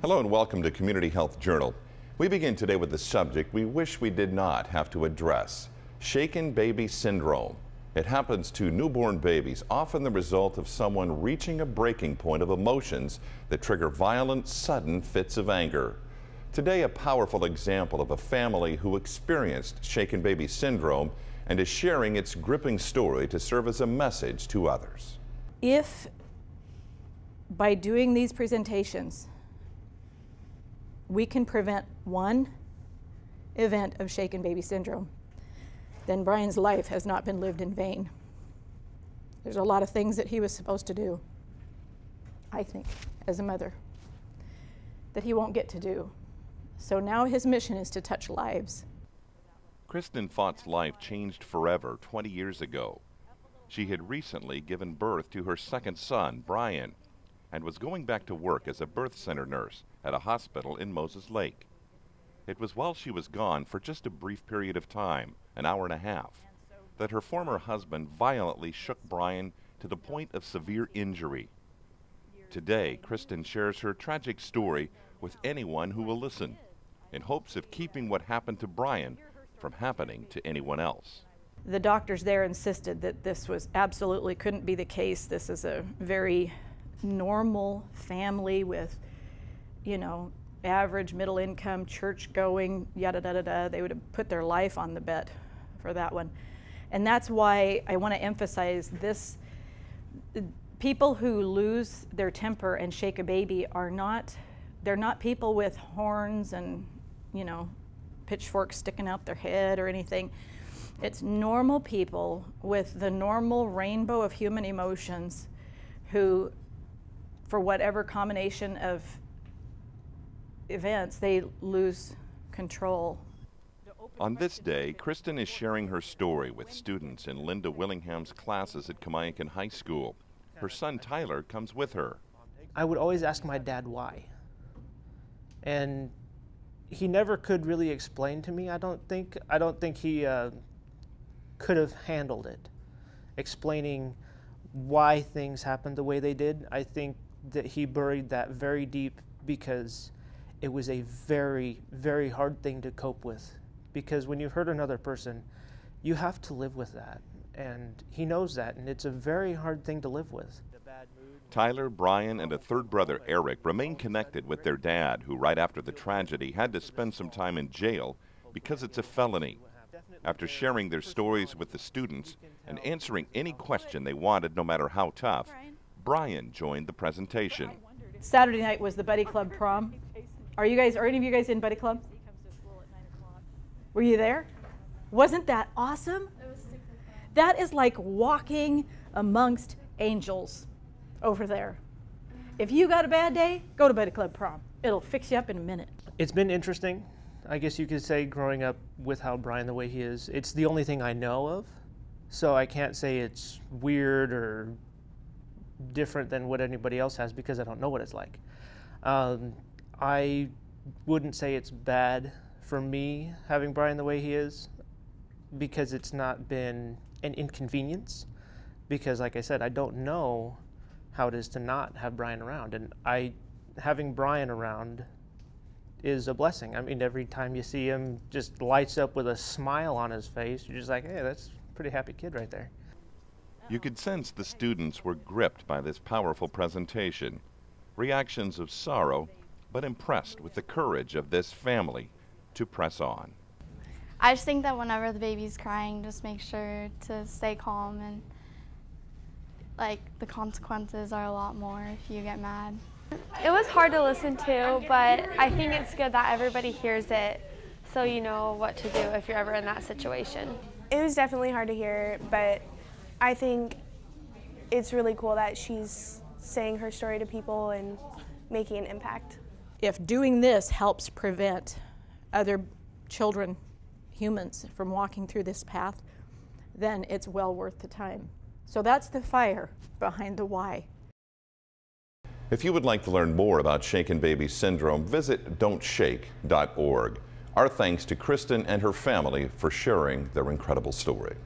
Hello and welcome to Community Health Journal. We begin today with the subject we wish we did not have to address: shaken baby syndrome. It happens to newborn babies, often the result of someone reaching a breaking point of emotions that trigger violent, sudden fits of anger. Today, a powerful example of a family who experienced shaken baby syndrome and is sharing its gripping story to serve as a message to others. If by doing these presentations, we can prevent one event of shaken baby syndrome, then Brian's life has not been lived in vain. There's a lot of things that he was supposed to do, I think, as a mother, that he won't get to do. So now his mission is to touch lives. Kristin Fott's life changed forever 20 years ago. She had recently given birth to her second son, Brian, and was going back to work as a birth center nurse at a hospital in Moses Lake. It was while she was gone for just a brief period of time, an hour and a half, that her former husband violently shook Brian to the point of severe injury. Today, Kristin shares her tragic story with anyone who will listen, in hopes of keeping what happened to Brian from happening to anyone else. The doctors there insisted that this was absolutely couldn't be the case. This is a very normal family with, you know, average middle income, church going, yada da da da. They would have put their life on the bet for that one. And that's why I want to emphasize this. People who lose their temper and shake a baby are not, they're not people with horns and, you know, pitchforks sticking out their head or anything. It's normal people with the normal rainbow of human emotions who, for whatever combination of events, they lose control. On this day, Kristin is sharing her story with students in Linda Willingham's classes at Kamiakin High School. Her son Tyler comes with her. I would always ask my dad why. And he never could really explain to me. I don't think he could have handled it, explaining why things happened the way they did. I think that he buried that very deep because it was a very, very hard thing to cope with. Because when you hurt another person, you have to live with that. And he knows that, and it's a very hard thing to live with. Tyler, Brian, and a third brother, Eric, remain connected with their dad, who right after the tragedy had to spend some time in jail because it's a felony. After sharing their stories with the students and answering any question they wanted, no matter how tough, Brian joined the presentation. Saturday night was the Buddy Club prom. Are any of you guys in Buddy Club? Were you there? Wasn't that awesome? That is like walking amongst angels over there. If you got a bad day, go to Buddy Club prom. It'll fix you up in a minute. It's been interesting, I guess you could say, growing up with how Brian the way he is. It's the only thing I know of, so I can't say it's weird or different than what anybody else has because I don't know what it's like. I wouldn't say it's bad for me having Brian the way he is because it's not been an inconvenience, because like I said, I don't know how it is to not have Brian around, and having Brian around is a blessing. I mean, every time you see him just lights up with a smile on his face, you're just like, hey, that's a pretty happy kid right there. You could sense the students were gripped by this powerful presentation. Reactions of sorrow, but impressed with the courage of this family to press on. I just think that whenever the baby's crying, just make sure to stay calm, and like the consequences are a lot more if you get mad. It was hard to listen to, but I think it's good that everybody hears it so you know what to do if you're ever in that situation. It was definitely hard to hear, but I think it's really cool that she's saying her story to people and making an impact. If doing this helps prevent other children, humans, from walking through this path, then it's well worth the time. So that's the fire behind the why. If you would like to learn more about shaken baby syndrome, visit dontshake-dot-org. Our thanks to Kristin and her family for sharing their incredible story.